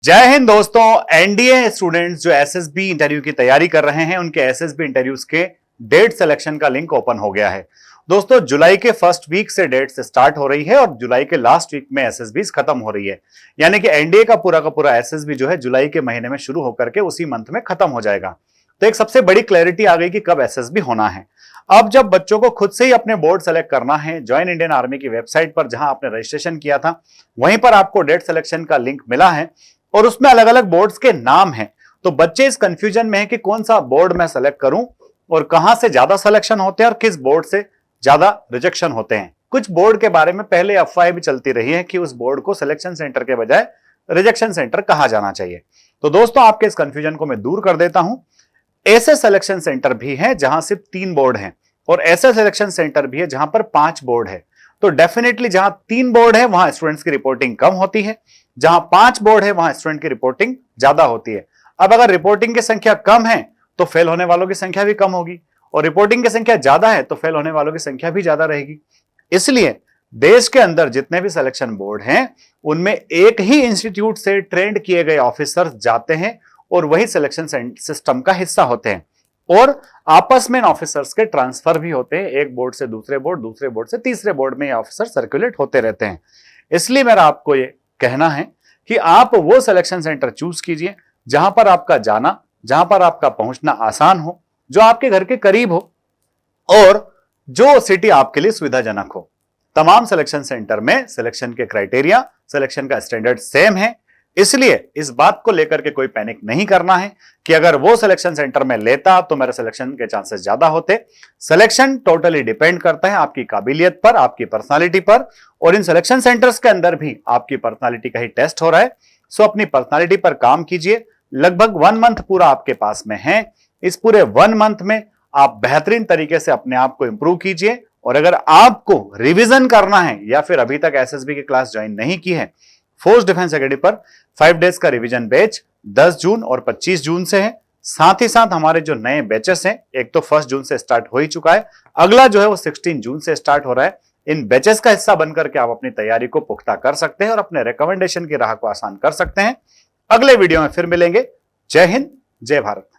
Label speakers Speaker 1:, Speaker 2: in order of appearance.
Speaker 1: जय हिंद दोस्तों। NDA students जो एसएसबी इंटरव्यू की तैयारी कर रहे हैं उनके एसएसबी इंटरव्यूज के डेट सिलेक्शन का लिंक ओपन हो गया है। दोस्तों जुलाई के फर्स्ट वीक से डेट से स्टार्ट हो रही है और जुलाई के लास्ट वीक में एसएसबी खत्म हो रही है। यानी कि एनडीए का पूरा एसएसबी जो है जुलाई के महीने में शुरू होकर के उसी मंथ में खत्म हो जाएगा। तो एक सबसे बड़ी क्लैरिटी आ गई कि कब एसएसबी होना है। अब जब बच्चों को खुद से ही अपने बोर्ड सेलेक्ट करना है, ज्वाइन इंडियन आर्मी की वेबसाइट पर जहां आपने रजिस्ट्रेशन किया था वहीं पर आपको डेट सिलेक्शन का लिंक मिला है और उसमें अलग अलग बोर्ड्स के नाम हैं। तो बच्चे इस कंफ्यूजन में है कि कौन सा बोर्ड मैं सेलेक्ट करूं और कहां से ज्यादा सिलेक्शन होते हैं और किस बोर्ड से ज्यादा रिजेक्शन होते हैं। कुछ बोर्ड के बारे में पहले अफवाहें भी चलती रही है कि उस बोर्ड को सिलेक्शन सेंटर के बजाय रिजेक्शन सेंटर कहा जाना चाहिए। तो दोस्तों आपके इस कंफ्यूजन को मैं दूर कर देता हूं। ऐसे सिलेक्शन सेंटर भी हैं जहां सिर्फ 3 बोर्ड हैं और ऐसे सिलेक्शन सेंटर भी है जहां पर 5 बोर्ड है। तो डेफिनेटली जहां 3 बोर्ड है वहां स्टूडेंट्स की रिपोर्टिंग कम होती है, जहां 5 बोर्ड है वहां स्टूडेंट की रिपोर्टिंग ज्यादा होती है। अब अगर रिपोर्टिंग की संख्या कम है तो फेल होने वालों की संख्या भी कम होगी और रिपोर्टिंग की संख्या ज्यादा है तो फेल होने वालों की संख्या भी ज्यादा रहेगी। इसलिए देश के अंदर जितने भी सिलेक्शन बोर्ड हैं उनमें एक ही इंस्टीट्यूट से ट्रेंड किए गए ऑफिसर्स जाते हैं और वही सिलेक्शन सिस्टम का हिस्सा होते हैं और आपस में ऑफिसर्स के ट्रांसफर भी होते हैं। एक बोर्ड से दूसरे बोर्ड, दूसरे बोर्ड से तीसरे बोर्ड में ये ऑफिसर सर्कुलेट होते रहते हैं। इसलिए मेरा आपको ये कहना है कि आप वो सिलेक्शन सेंटर चूज कीजिए जहां पर आपका जाना, जहां पर आपका पहुंचना आसान हो, जो आपके घर के करीब हो और जो सिटी आपके लिए सुविधाजनक हो। तमाम सिलेक्शन सेंटर में सिलेक्शन के क्राइटेरिया, सिलेक्शन का स्टैंडर्ड सेम है। इसलिए इस बात को लेकर के कोई पैनिक नहीं करना है कि अगर वो सिलेक्शन सेंटर में लेता तो मेरे सिलेक्शन के चांसेस ज्यादा होते। सिलेक्शन टोटली डिपेंड करता है आपकी काबिलियत पर, आपकी पर्सनालिटी पर और इन सिलेक्शन सेंटर्स के अंदर भी आपकी पर्सनालिटी का ही टेस्ट हो रहा है। सो अपनी पर्सनालिटी पर काम कीजिए। लगभग 1 मंथ पूरा आपके पास में है। इस पूरे 1 मंथ में आप बेहतरीन तरीके से अपने आप को इंप्रूव कीजिए और अगर आपको रिविजन करना है या फिर अभी तक एसएसबी की क्लास ज्वाइन नहीं की है, फोर्स डिफेंस एकेडमी पर 5 डेज का रिवीजन बैच 10 जून और 25 जून से है। साथ ही साथ हमारे जो नए बैचेस हैं, एक तो 1 जून से स्टार्ट हो ही चुका है, अगला जो है वो 16 जून से स्टार्ट हो रहा है। इन बैचेस का हिस्सा बनकर के आप अपनी तैयारी को पुख्ता कर सकते हैं और अपने रिकमेंडेशन की राह को आसान कर सकते हैं। अगले वीडियो में फिर मिलेंगे। जय हिंद, जय भारत।